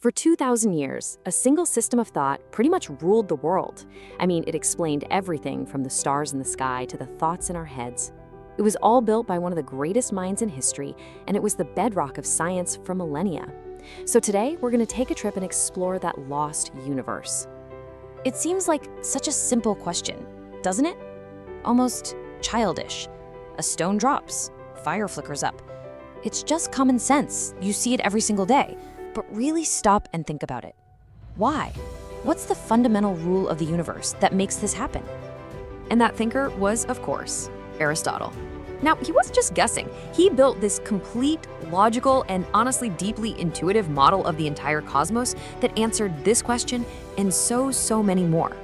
For 2,000 years, a single system of thought pretty much ruled the world. I mean, it explained everything from the stars in the sky to the thoughts in our heads. It was all built by one of the greatest minds in history, and it was the bedrock of science for millennia. So today, we're going to take a trip and explore that lost universe. It seems like such a simple question, doesn't it? Almost childish. A stone drops, fire flickers up. It's just common sense. You see it every single day. But really stop and think about it. Why? What's the fundamental rule of the universe that makes this happen? And that thinker was, of course, Aristotle. Now, he wasn't just guessing. He built this complete, logical, and honestly deeply intuitive model of the entire cosmos that answered this question and so many more.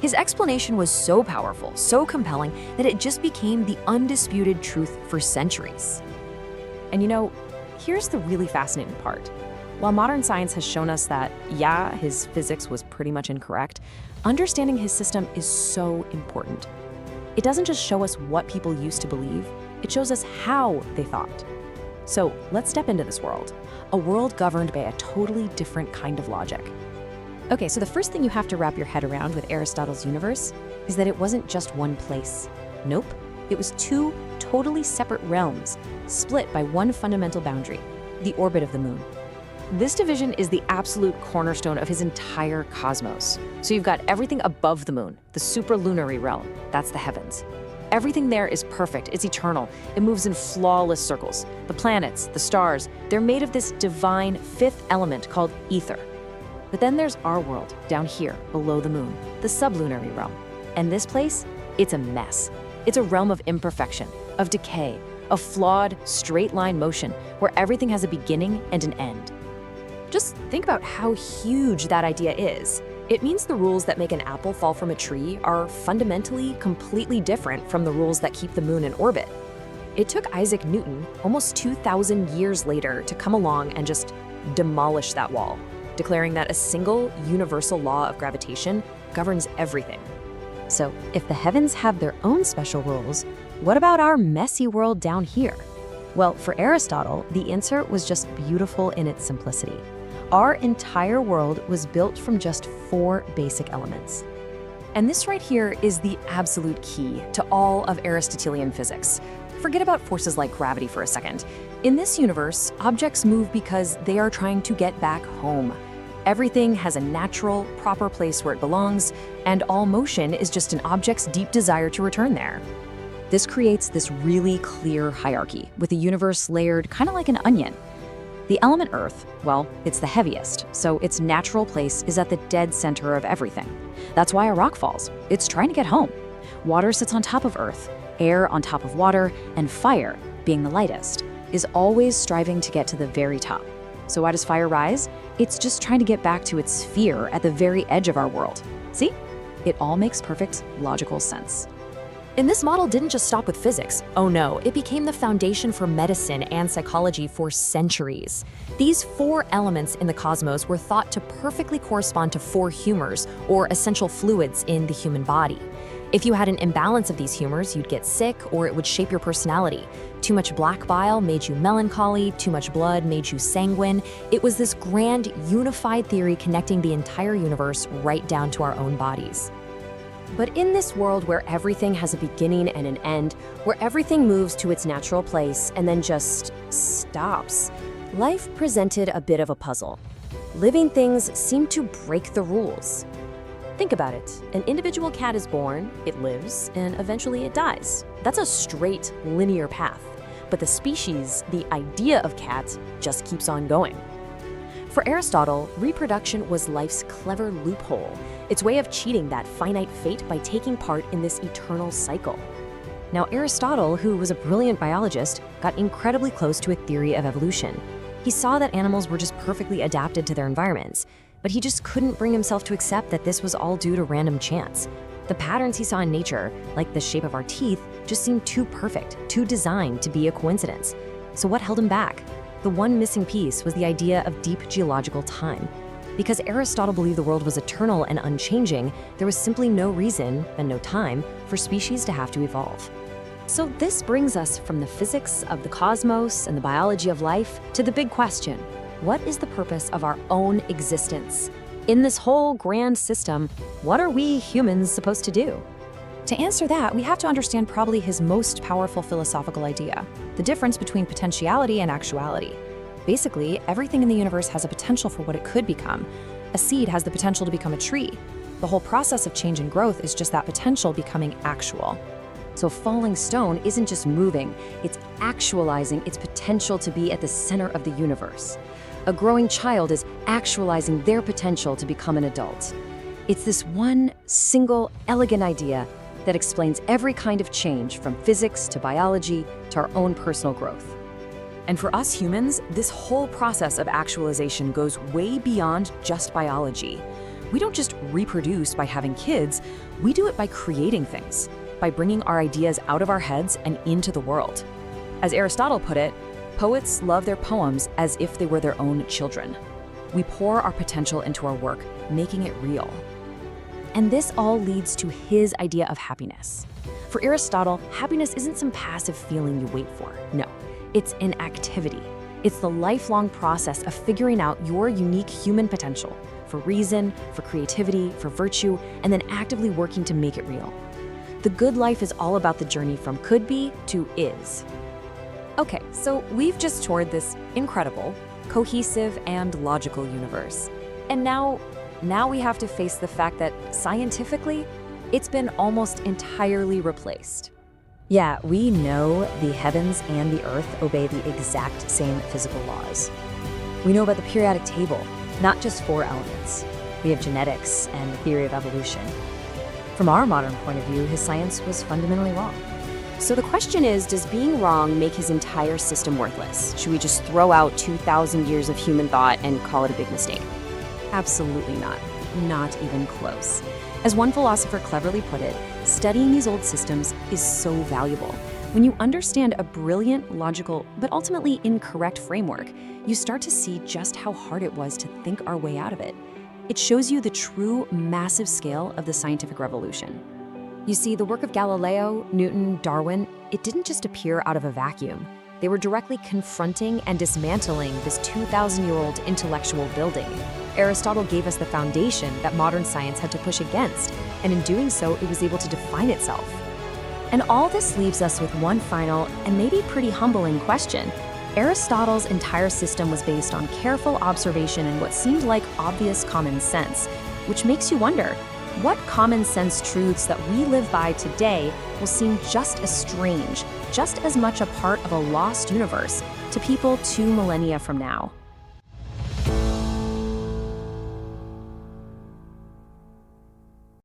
His explanation was so powerful, so compelling, that it just became the undisputed truth for centuries. And you know, here's the really fascinating part. While modern science has shown us that, yeah, his physics was pretty much incorrect, understanding his system is so important. It doesn't just show us what people used to believe, it shows us how they thought. So let's step into this world, a world governed by a totally different kind of logic. Okay, so the first thing you have to wrap your head around with Aristotle's universe is that it wasn't just one place. Nope, it was two totally separate realms, split by one fundamental boundary, the orbit of the moon. This division is the absolute cornerstone of his entire cosmos. So you've got everything above the moon, the supralunary realm, that's the heavens. Everything there is perfect, it's eternal, it moves in flawless circles. The planets, the stars, they're made of this divine fifth element called ether. But then there's our world, down here, below the moon, the sublunary realm. And this place, it's a mess. It's a realm of imperfection, of decay, of flawed, straight-line motion, where everything has a beginning and an end. Just think about how huge that idea is. It means the rules that make an apple fall from a tree are fundamentally completely different from the rules that keep the moon in orbit. It took Isaac Newton almost 2,000 years later to come along and just demolish that wall, declaring that a single universal law of gravitation governs everything. So if the heavens have their own special rules, what about our messy world down here? Well, for Aristotle, the answer was just beautiful in its simplicity. Our entire world was built from just 4 basic elements. And this right here is the absolute key to all of Aristotelian physics. Forget about forces like gravity for a second. In this universe, objects move because they are trying to get back home. Everything has a natural, proper place where it belongs, and all motion is just an object's deep desire to return there. This creates this really clear hierarchy, with the universe layered kind of like an onion. The element Earth, well, it's the heaviest, so its natural place is at the dead center of everything. That's why a rock falls. It's trying to get home. Water sits on top of Earth, air on top of water, and fire, being the lightest, is always striving to get to the very top. So why does fire rise? It's just trying to get back to its sphere at the very edge of our world. See? It all makes perfect, logical sense. And this model didn't just stop with physics. Oh no, it became the foundation for medicine and psychology for centuries. These 4 elements in the cosmos were thought to perfectly correspond to 4 humors, or essential fluids in the human body. If you had an imbalance of these humors, you'd get sick, or it would shape your personality. Too much black bile made you melancholy, too much blood made you sanguine. It was this grand, unified theory connecting the entire universe right down to our own bodies. But in this world where everything has a beginning and an end, where everything moves to its natural place and then just stops, life presented a bit of a puzzle. Living things seem to break the rules. Think about it. An individual cat is born, it lives, and eventually it dies. That's a straight, linear path. But the species, the idea of cat, just keeps on going. For Aristotle, reproduction was life's clever loophole, its way of cheating that finite fate by taking part in this eternal cycle. Now, Aristotle, who was a brilliant biologist, got incredibly close to a theory of evolution. He saw that animals were just perfectly adapted to their environments, but he just couldn't bring himself to accept that this was all due to random chance. The patterns he saw in nature, like the shape of our teeth, just seemed too perfect, too designed to be a coincidence. So what held him back? The one missing piece was the idea of deep geological time. Because Aristotle believed the world was eternal and unchanging, there was simply no reason, and no time, for species to have to evolve. So this brings us from the physics of the cosmos and the biology of life to the big question: what is the purpose of our own existence? In this whole grand system, what are we humans supposed to do? To answer that, we have to understand probably his most powerful philosophical idea, the difference between potentiality and actuality. Basically, everything in the universe has a potential for what it could become. A seed has the potential to become a tree. The whole process of change and growth is just that potential becoming actual. So falling stone isn't just moving, it's actualizing its potential to be at the center of the universe. A growing child is actualizing their potential to become an adult. It's this one single, elegant idea that explains every kind of change from physics to biology to our own personal growth. And for us humans, this whole process of actualization goes way beyond just biology. We don't just reproduce by having kids, we do it by creating things, by bringing our ideas out of our heads and into the world. As Aristotle put it, poets love their poems as if they were their own children. We pour our potential into our work, making it real. And this all leads to his idea of happiness. For Aristotle, happiness isn't some passive feeling you wait for. No, it's an activity. It's the lifelong process of figuring out your unique human potential for reason, for creativity, for virtue, and then actively working to make it real. The good life is all about the journey from could be to is. Okay, so we've just toured this incredible, cohesive, and logical universe. And now we have to face the fact that scientifically, it's been almost entirely replaced. Yeah, we know the heavens and the earth obey the exact same physical laws. We know about the periodic table, not just 4 elements. We have genetics and the theory of evolution. From our modern point of view, his science was fundamentally wrong. So the question is, does being wrong make his entire system worthless? Should we just throw out 2,000 years of human thought and call it a big mistake? Absolutely not. Not even close. As one philosopher cleverly put it, studying these old systems is so valuable. When you understand a brilliant, logical, but ultimately incorrect framework, you start to see just how hard it was to think our way out of it. It shows you the true, massive scale of the scientific revolution. You see, the work of Galileo, Newton, Darwin, it didn't just appear out of a vacuum. They were directly confronting and dismantling this 2,000-year-old intellectual building. Aristotle gave us the foundation that modern science had to push against, and in doing so, it was able to define itself. And all this leaves us with one final, and maybe pretty humbling question. Aristotle's entire system was based on careful observation and what seemed like obvious common sense, which makes you wonder, what common sense truths that we live by today will seem just as strange, just as much a part of a lost universe to people 2 millennia from now?